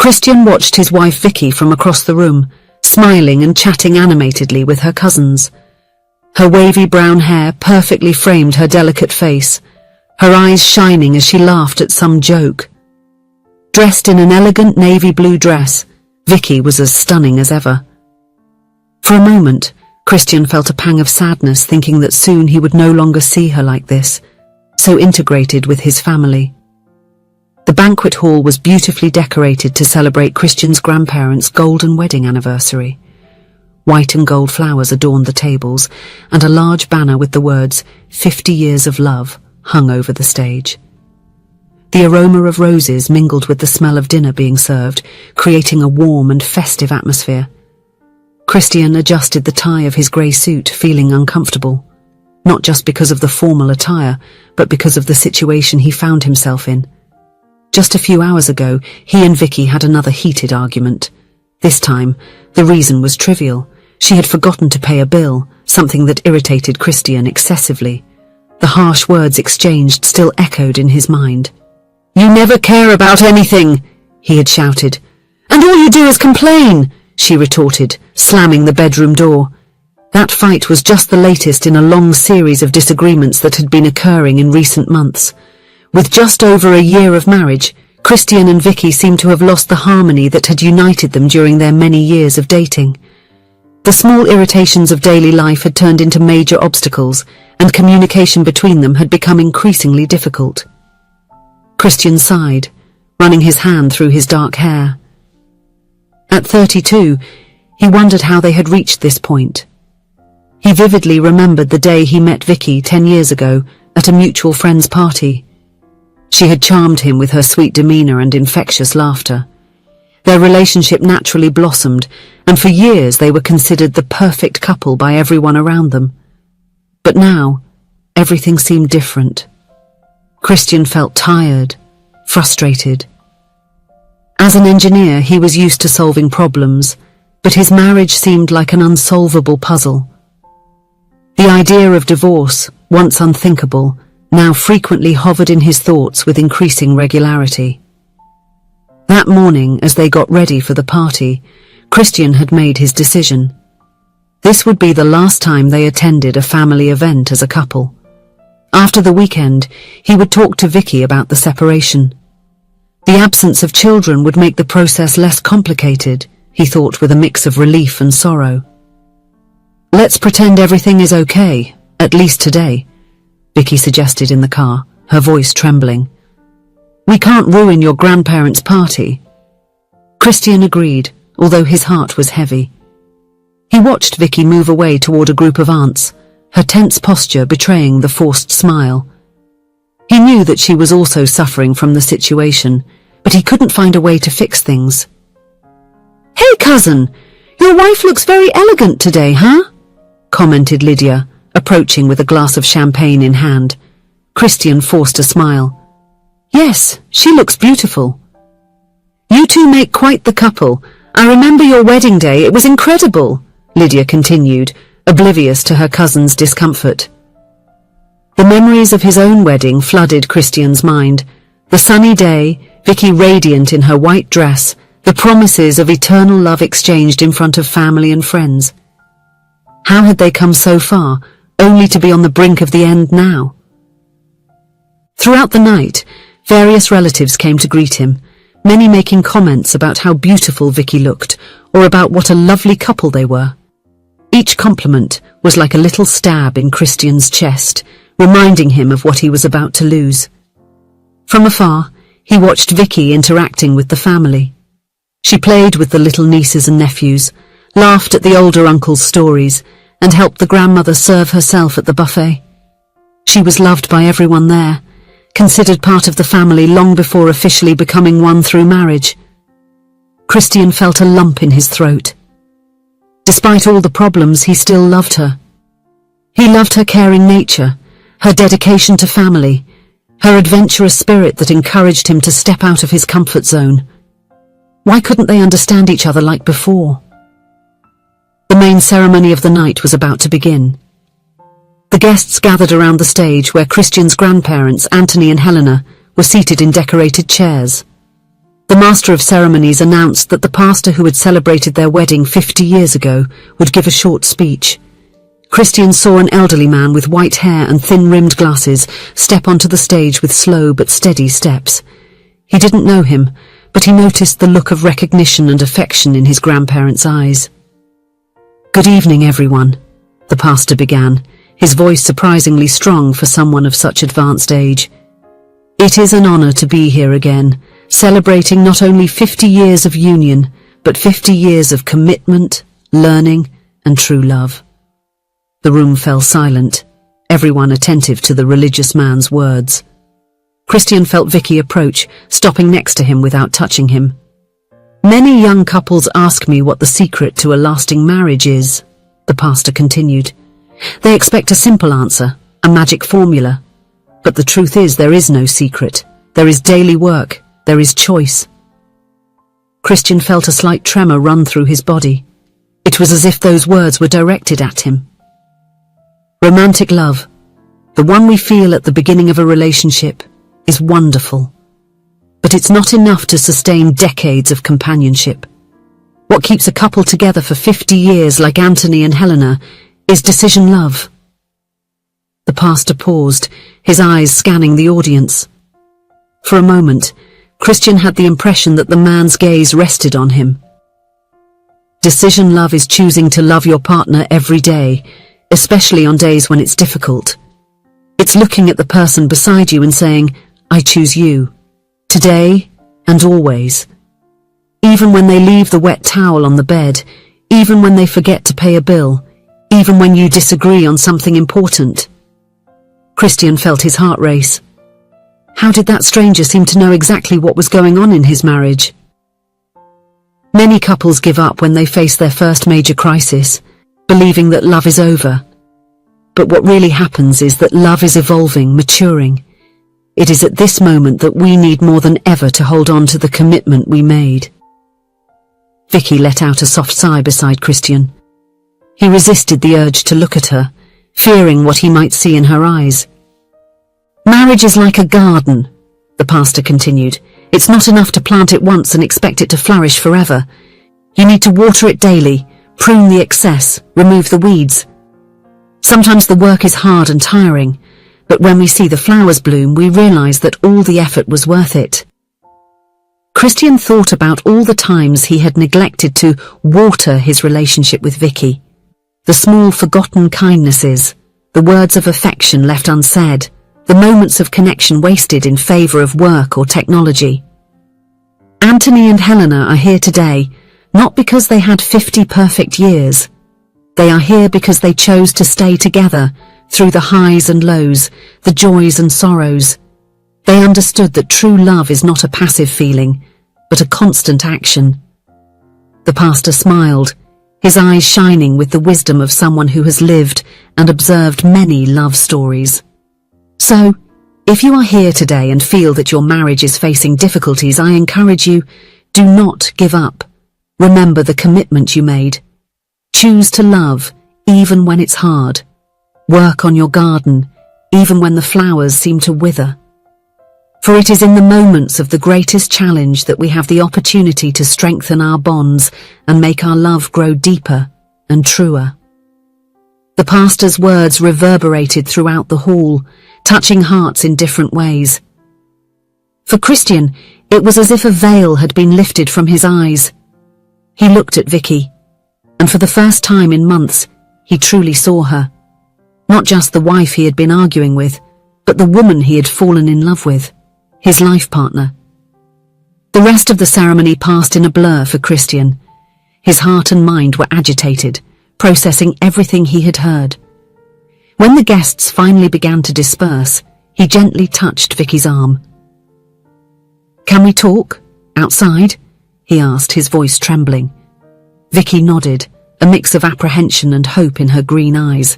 Christian watched his wife Vicky from across the room, smiling and chatting animatedly with her cousins. Her wavy brown hair perfectly framed her delicate face, her eyes shining as she laughed at some joke. Dressed in an elegant navy blue dress, Vicky was as stunning as ever. For a moment, Christian felt a pang of sadness, thinking that soon he would no longer see her like this, so integrated with his family. The banquet hall was beautifully decorated to celebrate Christian's grandparents' golden wedding anniversary. White and gold flowers adorned the tables, and a large banner with the words, 50 Years of Love, hung over the stage. The aroma of roses mingled with the smell of dinner being served, creating a warm and festive atmosphere. Christian adjusted the tie of his grey suit, feeling uncomfortable, not just because of the formal attire, but because of the situation he found himself in. Just a few hours ago, he and Vicky had another heated argument. This time, the reason was trivial. She had forgotten to pay a bill, something that irritated Christian excessively. The harsh words exchanged still echoed in his mind. "You never care about anything," he had shouted. "And all you do is complain," she retorted, slamming the bedroom door. That fight was just the latest in a long series of disagreements that had been occurring in recent months. With just over a year of marriage, Christian and Vicky seemed to have lost the harmony that had united them during their many years of dating. The small irritations of daily life had turned into major obstacles, and communication between them had become increasingly difficult. Christian sighed, running his hand through his dark hair. At 32, he wondered how they had reached this point. He vividly remembered the day he met Vicky 10 years ago at a mutual friend's party. She had charmed him with her sweet demeanour and infectious laughter. Their relationship naturally blossomed, and for years they were considered the perfect couple by everyone around them. But now, everything seemed different. Christian felt tired, frustrated. As an engineer, he was used to solving problems, but his marriage seemed like an unsolvable puzzle. The idea of divorce, once unthinkable, now frequently hovered in his thoughts with increasing regularity. That morning, as they got ready for the party, Christian had made his decision. This would be the last time they attended a family event as a couple. After the weekend, he would talk to Vicky about the separation. The absence of children would make the process less complicated, he thought with a mix of relief and sorrow. "Let's pretend everything is okay, at least today," Vicky suggested in the car, her voice trembling. "We can't ruin your grandparents' party." Christian agreed, although his heart was heavy. He watched Vicky move away toward a group of aunts, her tense posture betraying the forced smile. He knew that she was also suffering from the situation, but he couldn't find a way to fix things. "Hey cousin, your wife looks very elegant today, huh?" commented Lydia, approaching with a glass of champagne in hand. Christian forced a smile. "Yes, she looks beautiful." "You two make quite the couple. I remember your wedding day, it was incredible," Lydia continued, oblivious to her cousin's discomfort. The memories of his own wedding flooded Christian's mind. The sunny day, Vicky radiant in her white dress, the promises of eternal love exchanged in front of family and friends. How had they come so far, only to be on the brink of the end now? Throughout the night, various relatives came to greet him, many making comments about how beautiful Vicky looked, or about what a lovely couple they were. Each compliment was like a little stab in Christian's chest, reminding him of what he was about to lose. From afar, he watched Vicky interacting with the family. She played with the little nieces and nephews, laughed at the older uncle's stories, and helped the grandmother serve herself at the buffet. She was loved by everyone there, considered part of the family long before officially becoming one through marriage. Christian felt a lump in his throat. Despite all the problems, he still loved her. He loved her caring nature, her dedication to family, her adventurous spirit that encouraged him to step out of his comfort zone. Why couldn't they understand each other like before? The main ceremony of the night was about to begin. The guests gathered around the stage where Christian's grandparents, Anthony and Helena, were seated in decorated chairs. The master of ceremonies announced that the pastor who had celebrated their wedding 50 years ago would give a short speech. Christian saw an elderly man with white hair and thin-rimmed glasses step onto the stage with slow but steady steps. He didn't know him, but he noticed the look of recognition and affection in his grandparents' eyes. "Good evening, everyone," the pastor began, his voice surprisingly strong for someone of such advanced age. "It is an honor to be here again, celebrating not only 50 years of union, but 50 years of commitment, learning, and true love." The room fell silent, everyone attentive to the religious man's words. Christian felt Vicky approach, stopping next to him without touching him. "Many young couples ask me what the secret to a lasting marriage is," the pastor continued. "They expect a simple answer, a magic formula. But the truth is there is no secret. There is daily work. There is choice." Christian felt a slight tremor run through his body. It was as if those words were directed at him. Romantic love, the one we feel at the beginning of a relationship, is wonderful. But it's not enough to sustain decades of companionship. What keeps a couple together for 50 years like Anthony and Helena is decision love. The pastor paused, his eyes scanning the audience. For a moment, Christian had the impression that the man's gaze rested on him. Decision love is choosing to love your partner every day, especially on days when it's difficult. It's looking at the person beside you and saying, "I choose you, today and always." Even when they leave the wet towel on the bed, even when they forget to pay a bill, even when you disagree on something important. Christian felt his heart race. How did that stranger seem to know exactly what was going on in his marriage? Many couples give up when they face their first major crisis, believing that love is over. But what really happens is that love is evolving, maturing. It is at this moment that we need more than ever to hold on to the commitment we made. Vicky let out a soft sigh beside Christian. He resisted the urge to look at her, fearing what he might see in her eyes. "Marriage is like a garden," the pastor continued. "It's not enough to plant it once and expect it to flourish forever. You need to water it daily, prune the excess, remove the weeds. Sometimes the work is hard and tiring, but when we see the flowers bloom, we realize that all the effort was worth it." Christian thought about all the times he had neglected to water his relationship with Vicky. The small forgotten kindnesses, the words of affection left unsaid, the moments of connection wasted in favor of work or technology. Anthony and Helena are here today, not because they had 50 perfect years. They are here because they chose to stay together through the highs and lows, the joys and sorrows. They understood that true love is not a passive feeling, but a constant action. The pastor smiled, his eyes shining with the wisdom of someone who has lived and observed many love stories. So, if you are here today and feel that your marriage is facing difficulties, I encourage you, do not give up. Remember the commitment you made. Choose to love, even when it's hard. Work on your garden, even when the flowers seem to wither. For it is in the moments of the greatest challenge that we have the opportunity to strengthen our bonds and make our love grow deeper and truer. The pastor's words reverberated throughout the hall, touching hearts in different ways. For Christian, it was as if a veil had been lifted from his eyes. He looked at Vicky, and for the first time in months, he truly saw her. Not just the wife he had been arguing with, but the woman he had fallen in love with, his life partner. The rest of the ceremony passed in a blur for Christian. His heart and mind were agitated, processing everything he had heard. When the guests finally began to disperse, he gently touched Vicky's arm. "Can we talk? Outside?" he asked, his voice trembling. Vicky nodded, a mix of apprehension and hope in her green eyes.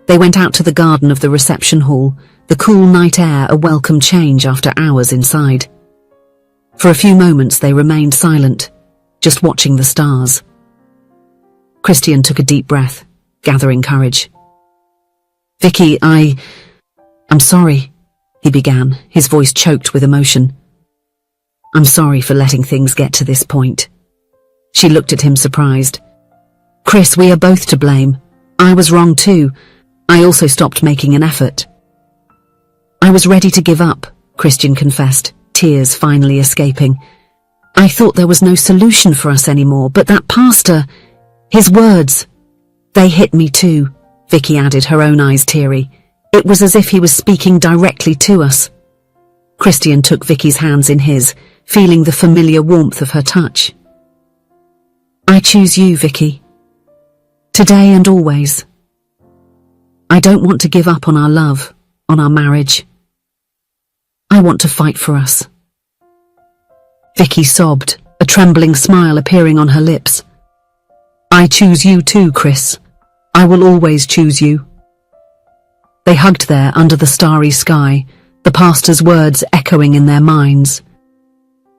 They went out to the garden of the reception hall, the cool night air a welcome change after hours inside. For a few moments they remained silent, just watching the stars. Christian took a deep breath, gathering courage. "Vicky, I'm sorry," he began, his voice choked with emotion. I'm sorry for letting things get to this point. She looked at him surprised. Chris, we are both to blame. I was wrong too. I also stopped making an effort. I was ready to give up, Christian confessed, tears finally escaping. I thought there was no solution for us anymore, but that pastor, his words, they hit me too, Vicky added, her own eyes teary. It was as if he was speaking directly to us. Christian took Vicky's hands in his, feeling the familiar warmth of her touch. I choose you, Vicky. Today and always. I don't want to give up on our love, on our marriage. I want to fight for us. Vicky sobbed, a trembling smile appearing on her lips. I choose you too, Chris. I will always choose you. They hugged there under the starry sky, the pastor's words echoing in their minds.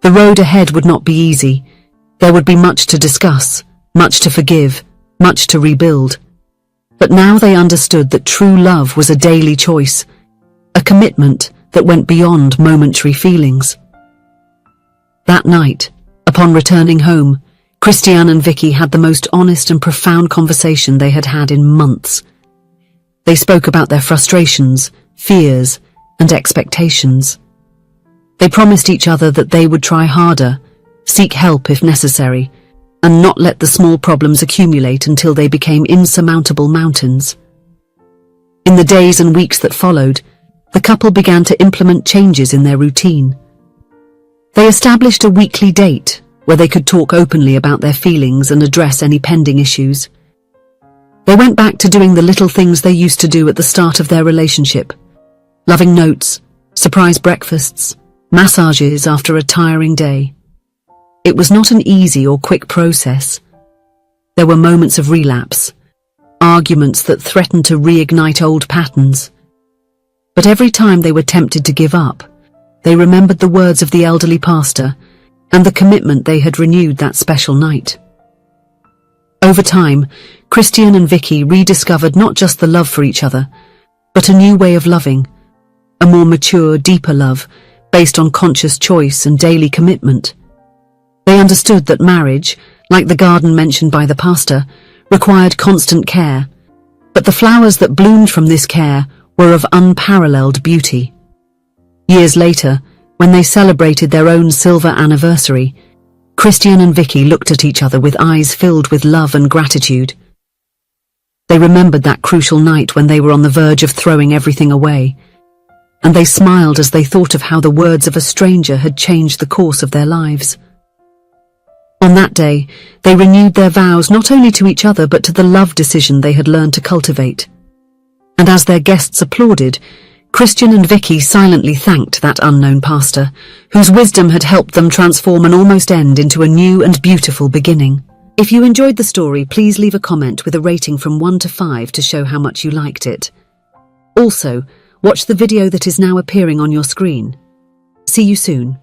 The road ahead would not be easy. There would be much to discuss, much to forgive, much to rebuild. But now they understood that true love was a daily choice, a commitment that went beyond momentary feelings. That night, upon returning home, Christian and Vicky had the most honest and profound conversation they had had in months. They spoke about their frustrations, fears, and expectations. They promised each other that they would try harder, seek help if necessary, and not let the small problems accumulate until they became insurmountable mountains. In the days and weeks that followed, the couple began to implement changes in their routine. They established a weekly date where they could talk openly about their feelings and address any pending issues. They went back to doing the little things they used to do at the start of their relationship: loving notes, surprise breakfasts, massages after a tiring day. It was not an easy or quick process. There were moments of relapse, arguments that threatened to reignite old patterns. But every time they were tempted to give up, they remembered the words of the elderly pastor and the commitment they had renewed that special night. Over time, Christian and Vicky rediscovered not just the love for each other, but a new way of loving, a more mature, deeper love based on conscious choice and daily commitment. They understood that marriage, like the garden mentioned by the pastor, required constant care, but the flowers that bloomed from this care were of unparalleled beauty. Years later, when they celebrated their own silver anniversary, Christian and Vicky looked at each other with eyes filled with love and gratitude. They remembered that crucial night when they were on the verge of throwing everything away, and they smiled as they thought of how the words of a stranger had changed the course of their lives. On that day, they renewed their vows not only to each other but to the love decision they had learned to cultivate. And as their guests applauded, Christian and Vicky silently thanked that unknown pastor, whose wisdom had helped them transform an almost end into a new and beautiful beginning. If you enjoyed the story, please leave a comment with a rating from 1 to 5 to show how much you liked it. Also, watch the video that is now appearing on your screen. See you soon.